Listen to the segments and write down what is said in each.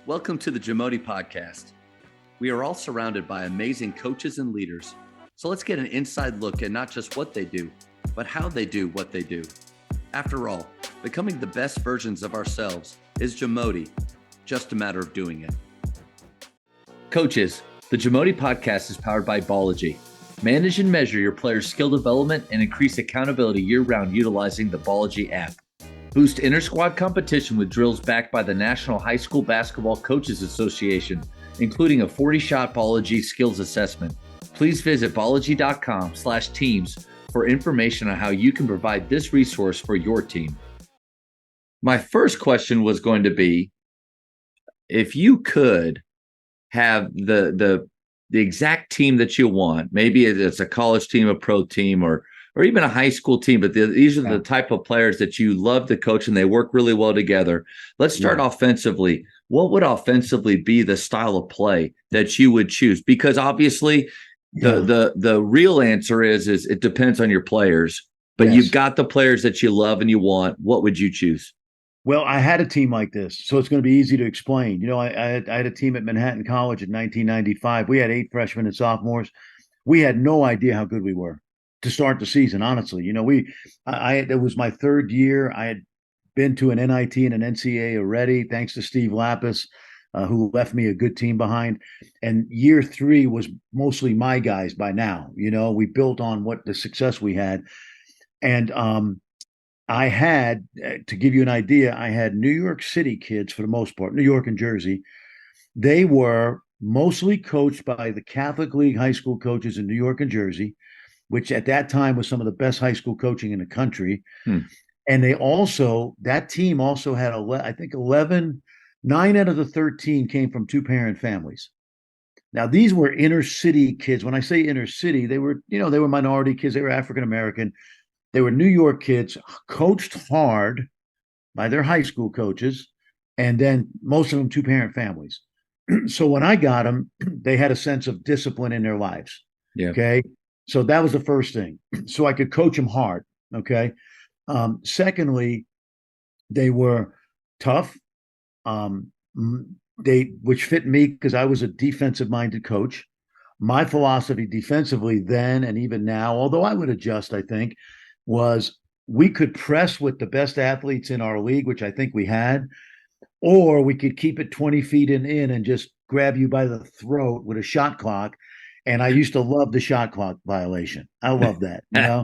Welcome to the JAMODI podcast. We are all surrounded by amazing coaches and leaders. So let's get an inside look at not just what they do, but how they do what they do. After all, becoming the best versions of ourselves is JAMODI, just a matter of doing it. Coaches, the JAMODI podcast is powered by Ballogy. Manage and measure your players' skill development and increase accountability year-round utilizing the Ballogy app. Boost inter-squad competition with drills backed by the National High School Basketball Coaches Association, including a 40-shot Ballogy skills assessment. Please visit ballogy.com/teams for information on how you can provide this resource for your team. My first question was going to be, if you could have the exact team that you want, maybe it's a college team, a pro team, or even a high school team, but these are the type of players that you love to coach and they work really well together. Let's start offensively. What would offensively be the style of play that you would choose? Because obviously the real answer is it depends on your players, but you've got the players that you love and you want. What would you choose? Well, I had a team like this, so it's going to be easy to explain. You know, I had a team at Manhattan College in 1995. We had 8 freshmen and sophomores. We had no idea how good we were to start the season, honestly. You know, it was my third year. I had been to an NIT and an NCAA already, thanks to Steve Lapis, who left me a good team behind. And year 3 was mostly my guys by now. You know, we built on what the success we had. And I had, to give you an idea, I had New York City kids for the most part, New York and Jersey. They were mostly coached by the Catholic League high school coaches in New York and Jersey, which at that time was some of the best high school coaching in the country. And that team also had, I think 9 out of the 13 came from 2-parent families. Now, these were inner city kids. When I say inner city, they were minority kids. They were African-American. They were New York kids, coached hard by their high school coaches, and then most of them 2-parent families. So when I got them, they had a sense of discipline in their lives. Yeah. Okay. So that was the first thing. So I could coach them hard. Okay. Secondly, they were tough. Which fit me because I was a defensive-minded coach. My philosophy defensively then and even now, although I would adjust, I think, was we could press with the best athletes in our league, which I think we had, or we could keep it 20 feet in and just grab you by the throat with a shot clock. And I used to love the shot clock violation. I love that. You know,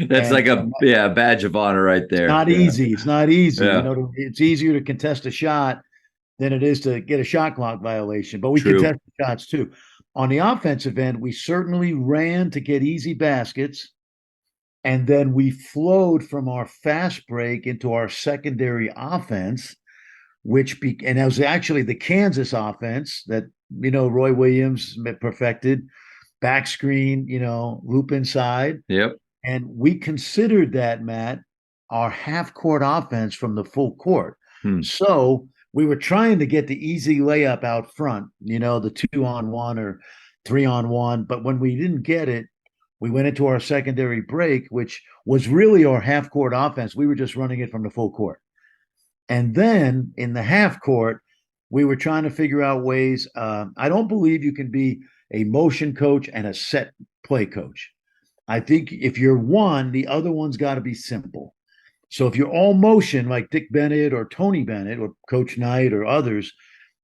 that's like a badge of honor right there. Not easy. It's not easy. Yeah. You know, it's easier to contest a shot than it is to get a shot clock violation. But we True. contest shots too. On the offensive end, we certainly ran to get easy baskets. And then we flowed from our fast break into our secondary offense, and that was actually the Kansas offense that, you know, Roy Williams perfected. Back screen, you know, loop inside. Yep. And we considered that, Matt, our half-court offense from the full court. So we were trying to get the easy layup out front, you know, the 2-on-1 or 3-on-1. But when we didn't get it, we went into our secondary break, which was really our half-court offense. We were just running it from the full court. And then in the half court, we were trying to figure out ways. I don't believe you can be a motion coach and a set play coach. I think if you're one, the other one's got to be simple. So if you're all motion like Dick Bennett or Tony Bennett or Coach Knight or others,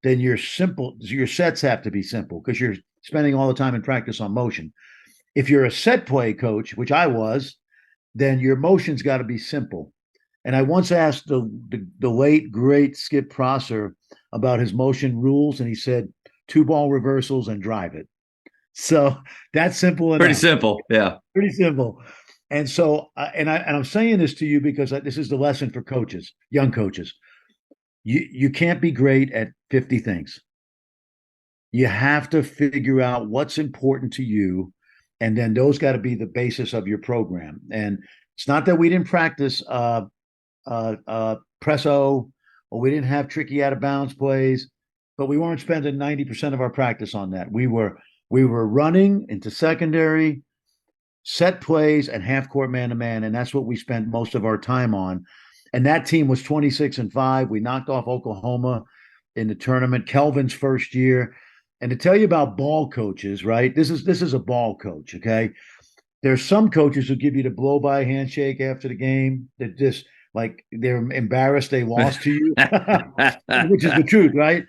then your sets have to be simple because you're spending all the time in practice on motion. If you're a set play coach, which I was, then your motion's got to be simple. And I once asked the late, great Skip Prosser about his motion rules, and he said 2-ball reversals and drive it. So that's simple enough. Pretty simple, yeah. Pretty simple. And so, I'm saying this to you because this is the lesson for coaches, young coaches. You can't be great at 50 things. You have to figure out what's important to you, and then those got to be the basis of your program. And it's not that we didn't practice presso, or we didn't have tricky out of bounds plays, but we weren't spending 90% of our practice on that. We were running into secondary, set plays, and half court man to man, and that's what we spent most of our time on. And that team was 26-5. We knocked off Oklahoma in the tournament, Kelvin's first year. And to tell you about ball coaches, right? This is a ball coach, okay? There's some coaches who give you the blow by handshake after the game that just like they're embarrassed they lost to you, which is the truth, right?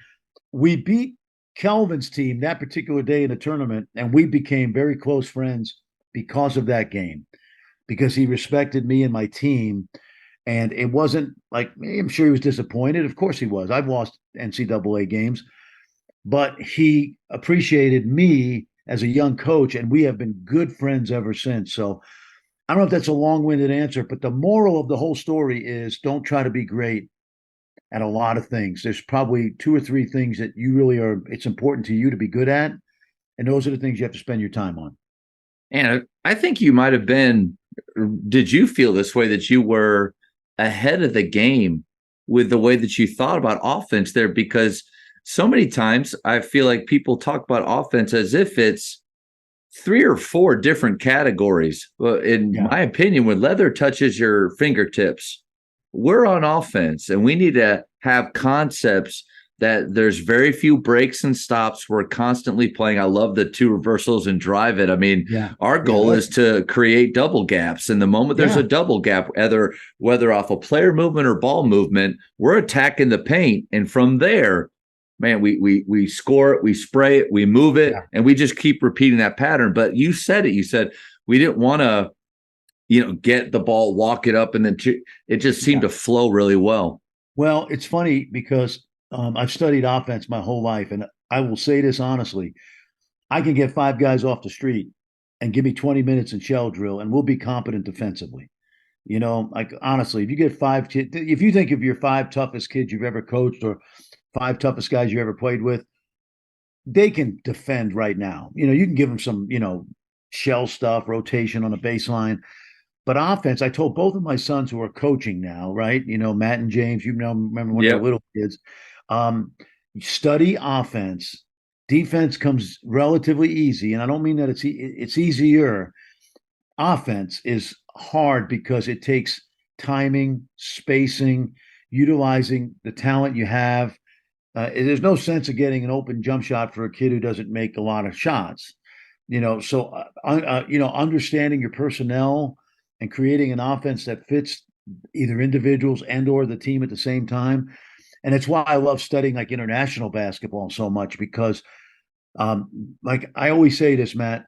We beat Kelvin's team that particular day in the tournament, and we became very close friends because of that game, because he respected me and my team. And it wasn't like, I'm sure he was disappointed. Of course he was. I've lost NCAA games, but he appreciated me as a young coach, and we have been good friends ever since. So I don't know if that's a long-winded answer, but the moral of the whole story is don't try to be great at a lot of things. There's probably two or three things that you really are, it's important to you to be good at. And those are the things you have to spend your time on. And I think you might have been, did you feel this way, that you were ahead of the game with the way that you thought about offense there? Because so many times I feel like people talk about offense as if it's 3 or 4 different categories. In my opinion, when leather touches your fingertips, we're on offense, and we need to have concepts that there's very few breaks and stops. We're constantly playing. I love the 2 reversals and drive it. I mean, our goal is to create double gaps. And the moment there's a double gap, whether off a player movement or ball movement, we're attacking the paint. And from there, man, we score it, we spray it, we move it, and we just keep repeating that pattern. But you said it. You said we didn't want to, get the ball, walk it up, and then it just seemed to flow really well. Well, it's funny because I've studied offense my whole life, and I will say this honestly: I can get 5 guys off the street and give me 20 minutes in shell drill, and we'll be competent defensively. Like honestly, if you get 5, if you think of your 5 toughest kids you've ever coached or 5 toughest guys you ever played with, they can defend right now. You can give them some, shell stuff, rotation on the baseline. But offense, I told both of my sons who are coaching now, right? Matt and James, remember when they were little kids. Study offense. Defense comes relatively easy. And I don't mean that it's easier. Offense is hard because it takes timing, spacing, utilizing the talent you have. There's no sense of getting an open jump shot for a kid who doesn't make a lot of shots. So understanding your personnel and creating an offense that fits either individuals and or the team at the same time. And it's why I love studying like international basketball so much, because like I always say this, Matt,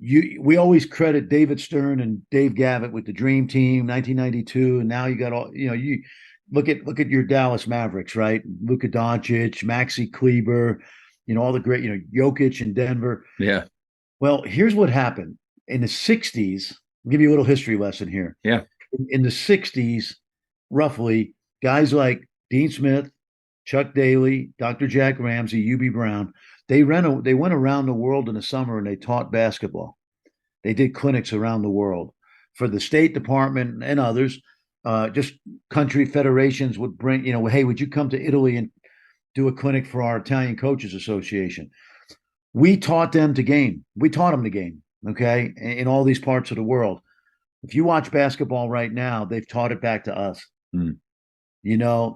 we always credit David Stern and Dave Gavitt with the Dream Team, 1992, and now you got all, you look at your Dallas Mavericks, right? Luka Doncic, Maxi Kleber, all the great, Jokic in Denver. Yeah. Well, here's what happened in the 60s. I'll give you a little history lesson here. Yeah. In the 60s, roughly, guys like Dean Smith, Chuck Daly, Dr. Jack Ramsey, U.B. Brown, they went around the world in the summer and they taught basketball. They did clinics around the world for the State Department and others. Just country federations would bring, hey, would you come to Italy and do a clinic for our Italian Coaches Association? We taught them to game. We taught them the game, okay, in all these parts of the world. If you watch basketball right now, they've taught it back to us.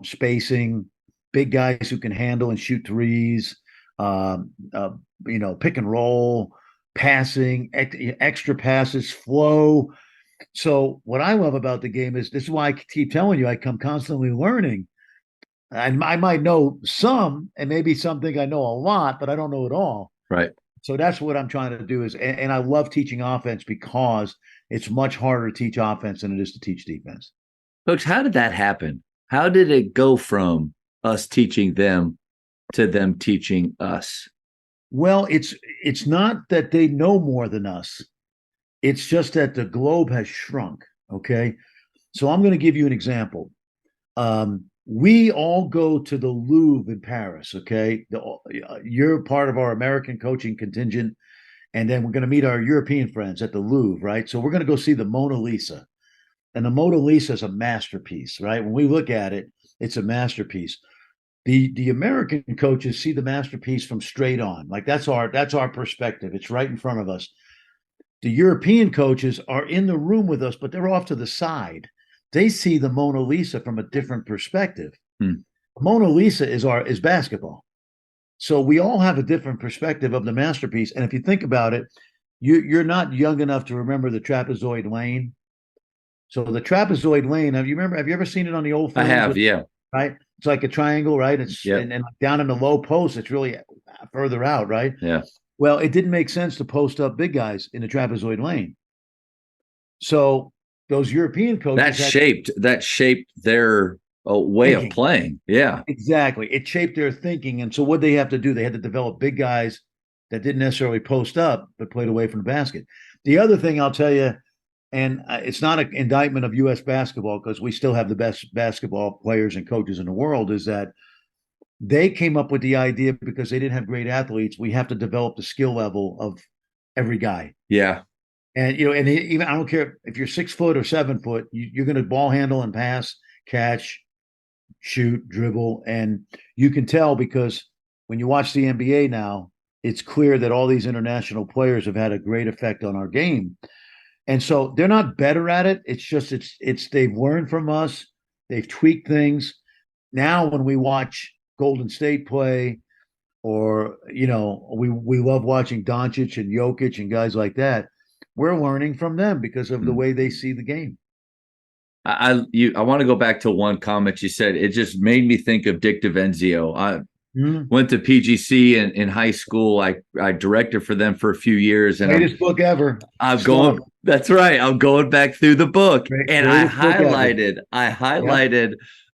Spacing, big guys who can handle and shoot threes, pick and roll, passing, extra passes, flow. So what I love about the game is, this is why I keep telling you, I come constantly learning. I might know some, and maybe something I know a lot, but I don't know it all. Right. So that's what I'm trying to do and I love teaching offense because it's much harder to teach offense than it is to teach defense. Coach, how did that happen? How did it go from us teaching them to them teaching us? Well, it's not that they know more than us. It's just that the globe has shrunk. Okay. So I'm going to give you an example. We all go to the Louvre in Paris. Okay. You're part of our American coaching contingent. And then we're going to meet our European friends at the Louvre, right? So we're going to go see the Mona Lisa. And the Mona Lisa is a masterpiece, right? When we look at it, it's a masterpiece. The American coaches see the masterpiece from straight on. Like that's our perspective. It's right in front of us. The European coaches are in the room with us, but they're off to the side. They see the Mona Lisa from a different perspective. Mona Lisa is basketball. So we all have a different perspective of the masterpiece. And if you think about it, you're not young enough to remember the trapezoid lane. So the trapezoid lane, have you ever seen it on the old I films have, with, yeah. right? It's like a triangle, right? It's Yep. and down in the low post, it's really further out, right? Yeah. Well, it didn't make sense to post up big guys in the trapezoid lane. So those European That coaches had shaped their way of thinking. playing. Yeah. Exactly. It shaped their thinking. And so what they have to do, they had to develop big guys that didn't necessarily post up, but played away from the basket. The other thing I'll tell you, and it's not an indictment of U.S. basketball because we still have the best basketball players and coaches in the world, is that they came up with the idea because they didn't have great athletes. We have to develop the skill level of every guy. Yeah. And, and even, I don't care if you're 6 foot or 7 foot, you're going to ball handle and pass, catch, shoot, dribble. And you can tell because when you watch the NBA now, it's clear that all these international players have had a great effect on our game. And so they're not better at it. It's just it's they've learned from us. They've tweaked things. Now when we watch Golden State play, or we love watching Doncic and Jokic and guys like that, we're learning from them because of the way they see the game. I want to go back to one comment you said. It just made me think of Dick DiVenzio. I went to PGC in high school. I directed for them for a few years, and greatest book ever. I'm going. That's right. I'm going back through the book, and I highlighted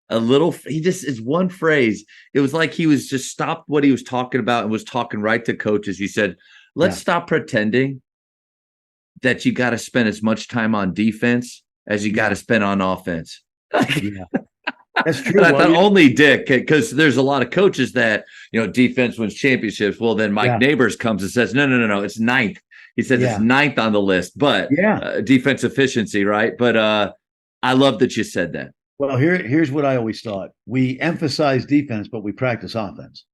a little. He just is one phrase. It was like he was just stopped what he was talking about and was talking right to coaches. He said, "Let's stop pretending that you got to spend as much time on defense as you got to spend on offense." Yeah. That's true. I thought only Dick, because there's a lot of coaches that, defense wins championships. Well, then Mike Neighbors comes and says, no, it's ninth. He says it's ninth on the list, but defense efficiency, right? But I love that you said that. Well, here's what I always thought. We emphasize defense, but we practice offense.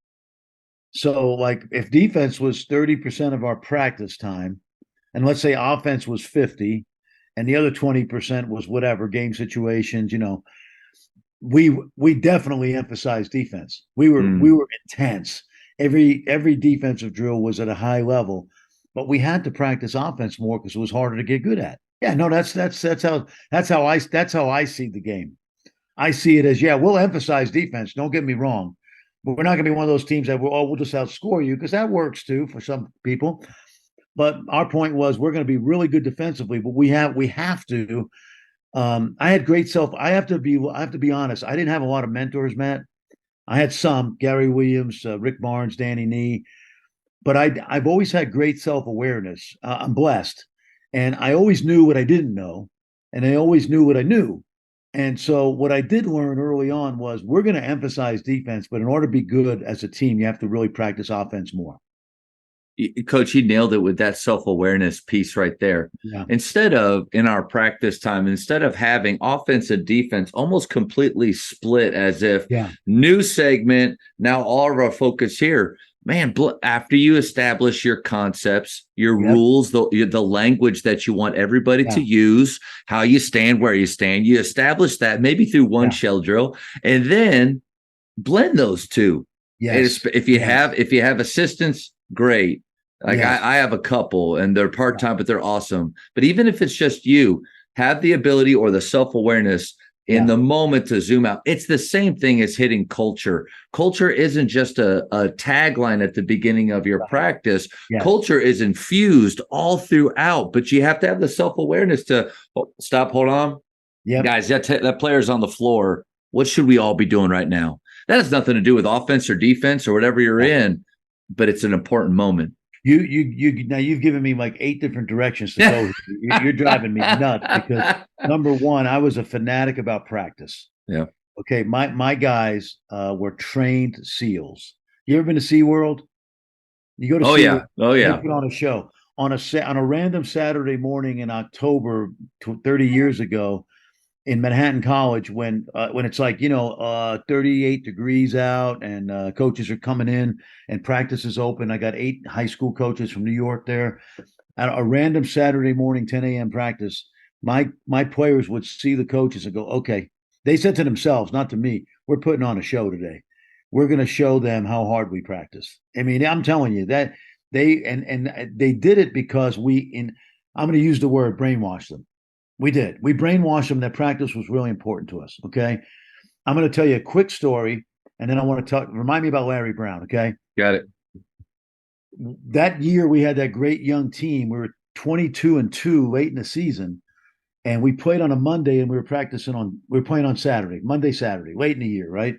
So, like, if defense was 30% of our practice time, and let's say offense was 50, and the other 20% was whatever, game situations, we definitely emphasized defense. We were intense. Every defensive drill was at a high level, but we had to practice offense more because it was harder to get good at. Yeah, no, that's how I see the game. I see it as, we'll emphasize defense. Don't get me wrong, but we're not going to be one of those teams that we'll just outscore you, because that works too for some people. But our point was, we're going to be really good defensively, but we have to. I had great I have to be honest. I didn't have a lot of mentors, Matt. I had some: Gary Williams, Rick Barnes, Danny Nee, but I've always had great self-awareness. I'm blessed, and I always knew what I didn't know, and I always knew what I knew. And so what I did learn early on was, we're going to emphasize defense, but in order to be good as a team, you have to really practice offense more. Coach, he nailed it with that self-awareness piece right there. Yeah. Instead of, in our practice time, instead of having offense and defense almost completely split, as if new segment, now all of our focus here, man, after you establish your concepts, your rules, the language that you want everybody to use, how you stand, where you stand, you establish that maybe through one shell drill, and then blend those two. Yes. If you have assistants, great. Like I have a couple, and they're part-time, but they're awesome. But even if it's just you, have the ability or the self-awareness in the moment to zoom out. It's the same thing as hitting culture. Culture isn't just a tagline at the beginning of your practice. Culture is infused all throughout, but you have to have the self-awareness to stop, hold on. Guys, that player's on the floor. What should we all be doing right now? That has nothing to do with offense or defense or whatever you're in, but it's an important moment. Now you've given me like 8 different directions to go. You're driving me nuts, because number one, I was a fanatic about practice. Yeah. Okay. My guys were trained SEALs. You ever been to SeaWorld? You go to SeaWorld, they put on a show on a random Saturday morning in October 30 years ago in Manhattan College, when it's like 38 degrees out, and coaches are coming in and practice is open. I got 8 high school coaches from New York there. At a random Saturday morning 10 a.m. practice, my players would see the coaches and go, okay, They said to themselves, not to me, we're putting on a show today. We're going to show them how hard we practice. I mean, I'm telling you that they did it because I'm going to use the word brainwash them. We did. We brainwashed them that practice was really important to us. Okay. I'm going to tell you a quick story, and then I want to remind me about Larry Brown. Okay. Got it. That year we had that great young team. We were 22-2 late in the season, and we played on a Monday, and we were playing on Saturday, Monday, Saturday, late in the year, right?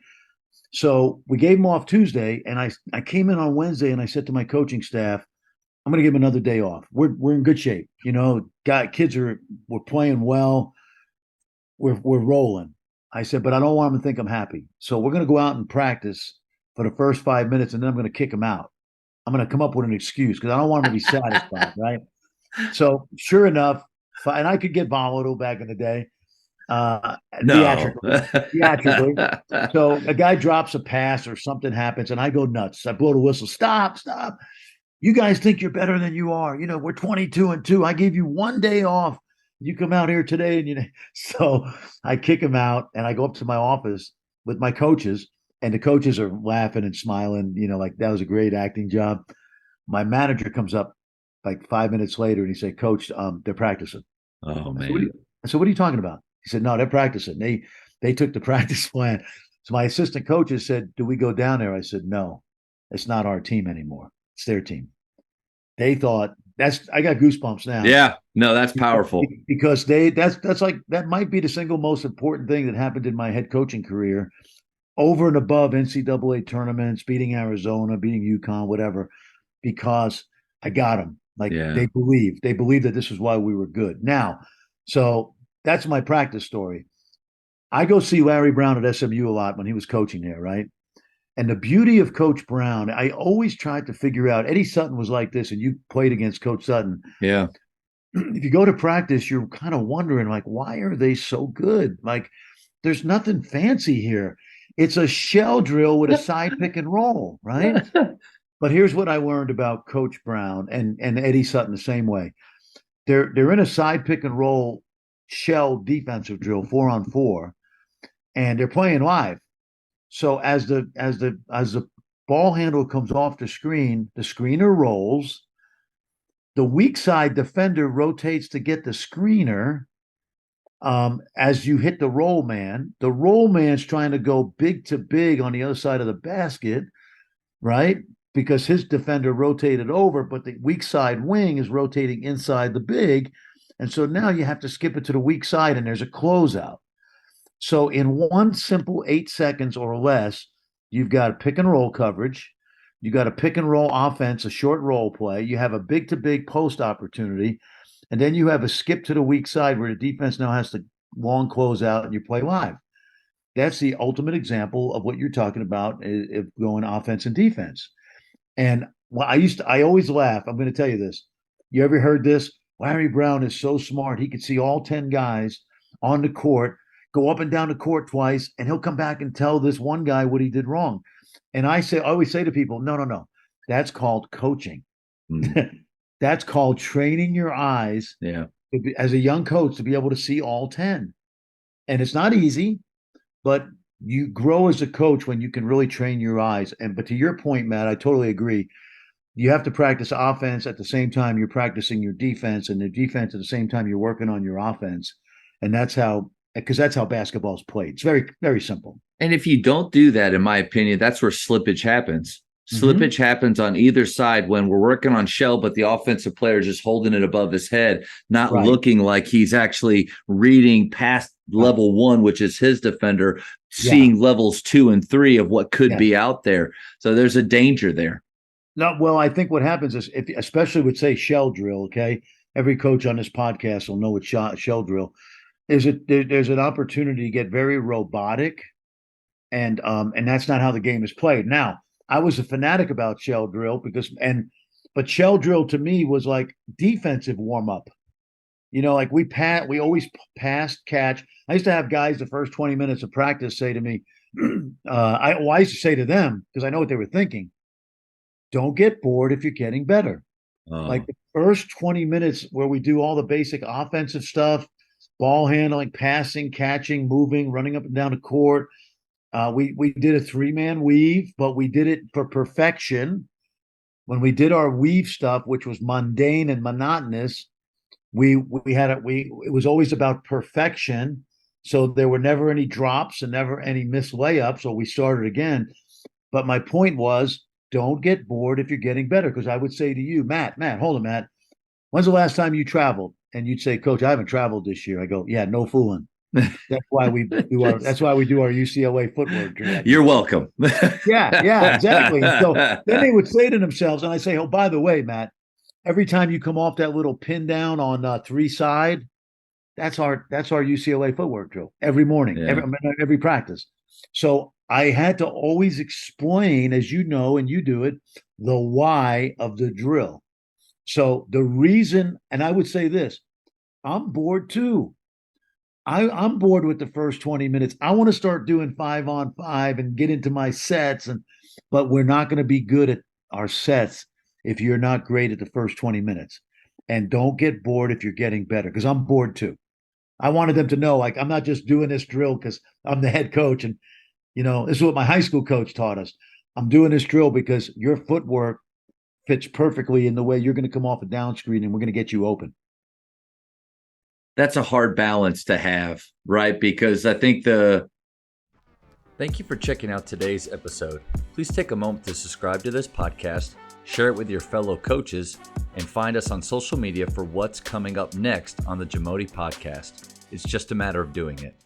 So we gave them off Tuesday, and I came in on Wednesday, and I said to my coaching staff, I'm going to give them another day off. We're in good shape, kids we're playing well, we're rolling. I said, but I don't want them to think I'm happy. So we're going to go out and practice for the first 5 minutes, and then I'm going to kick them out. I'm going to come up with an excuse because I don't want them to be satisfied, right? So sure enough, and I could get volatile back in the day, No. theatrically. So a guy drops a pass or something happens, and I go nuts. I blow the whistle. Stop. You guys think you're better than you are. We're 22-2. I gave you one day off. You come out here today, and so I kick him out, and I go up to my office with my coaches, and the coaches are laughing and smiling, like that was a great acting job. My manager comes up like 5 minutes later, and he said, Coach, they're practicing. Oh, man. I said, what are you talking about? He said, no, they're practicing. They took the practice plan. So my assistant coaches said, do we go down there? I said, no, it's not our team anymore. It's their team. They thought I got goosebumps now. Yeah, no, that's powerful. Because that's like, that might be the single most important thing that happened in my head coaching career, over and above NCAA tournaments, beating Arizona, beating UConn, whatever, because I got them. Like they believed that this is why we were good. Now, so that's my practice story. I go see Larry Brown at SMU a lot when he was coaching there, right? And the beauty of Coach Brown, I always tried to figure out, Eddie Sutton was like this, and you played against Coach Sutton. Yeah. If you go to practice, you're kind of wondering, like, why are they so good? Like, there's nothing fancy here. It's a shell drill with a side pick and roll, right? But here's what I learned about Coach Brown and Eddie Sutton the same way. They're in a side pick and roll shell defensive drill, 4-on-4, and they're playing live. So as the ball handle comes off the screen, the screener rolls. The weak side defender rotates to get the screener. As you hit the roll man, the roll man's trying to go big to big on the other side of the basket, right? Because his defender rotated over, but the weak side wing is rotating inside the big. And so now you have to skip it to the weak side, and there's a closeout. So in one simple 8 seconds or less, you've got a pick and roll coverage. You got a pick and roll offense, a short roll play. You have a big to big post opportunity. And then you have a skip to the weak side where the defense now has to long close out and you play live. That's the ultimate example of what you're talking about, if going offense and defense. And I always laugh. I'm going to tell you this. You ever heard this? Larry Brown is so smart. He could see all 10 guys on the court, go up and down the court twice, and he'll come back and tell this one guy what he did wrong. And I always say to people, no. That's called coaching. That's called training your eyes as a young coach to be able to see all 10. And it's not easy, but you grow as a coach when you can really train your eyes. But to your point, Matt, I totally agree. You have to practice offense at the same time you're practicing your defense, and the defense at the same time you're working on your offense. And because that's how basketball is played. It's very, very simple. And if you don't do that, in my opinion, that's where slippage happens. Slippage happens on either side when we're working on shell, but the offensive player is just holding it above his head, not looking like he's actually reading past level 1, which is his defender, seeing levels 2 and 3 of what could be out there. So there's a danger there. No, well, I think what happens is, especially with, say, shell drill, okay? Every coach on this podcast will know what shell drill is. There's an opportunity to get very robotic, and that's not how the game is played. Now, I was a fanatic about shell drill but shell drill to me was like defensive warm up. Like we always passed, catch. I used to have guys the first 20 minutes of practice say to me, I used to say to them, because I know what they were thinking, don't get bored if you're getting better. Like the first 20 minutes where we do all the basic offensive stuff, ball handling, passing, catching, moving, running up and down the court. We did a 3-man weave, but we did it for perfection. When we did our weave stuff, which was mundane and monotonous, it was always about perfection. So there were never any drops and never any missed layups. So we started again. But my point was, don't get bored if you're getting better. Because I would say to you, Matt, hold on, Matt. When's the last time you traveled? And you'd say, Coach, I haven't traveled this year. I go, yeah, no fooling. That's why we do our UCLA footwork drill. You're welcome. Yeah, exactly. And so then they would say to themselves, and I say, oh, by the way, Matt, every time you come off that little pin down on 3 side, that's our UCLA footwork drill every morning, every practice. So I had to always explain, as you know, and you do it, the why of the drill. So the reason, and I would say this, I'm bored too. I'm bored with the first 20 minutes. I want to start doing 5-on-5 and get into my sets, but we're not going to be good at our sets if you're not great at the first 20 minutes. And don't get bored if you're getting better, because I'm bored too. I wanted them to know, like, I'm not just doing this drill because I'm the head coach. And, this is what my high school coach taught us. I'm doing this drill because your footwork fits perfectly in the way you're going to come off a down screen and we're going to get you open. That's a hard balance to have, right? Because I think Thank you for checking out today's episode. Please take a moment to subscribe to this podcast, share it with your fellow coaches, and find us on social media for what's coming up next on the JAMODI podcast. It's just a matter of doing it.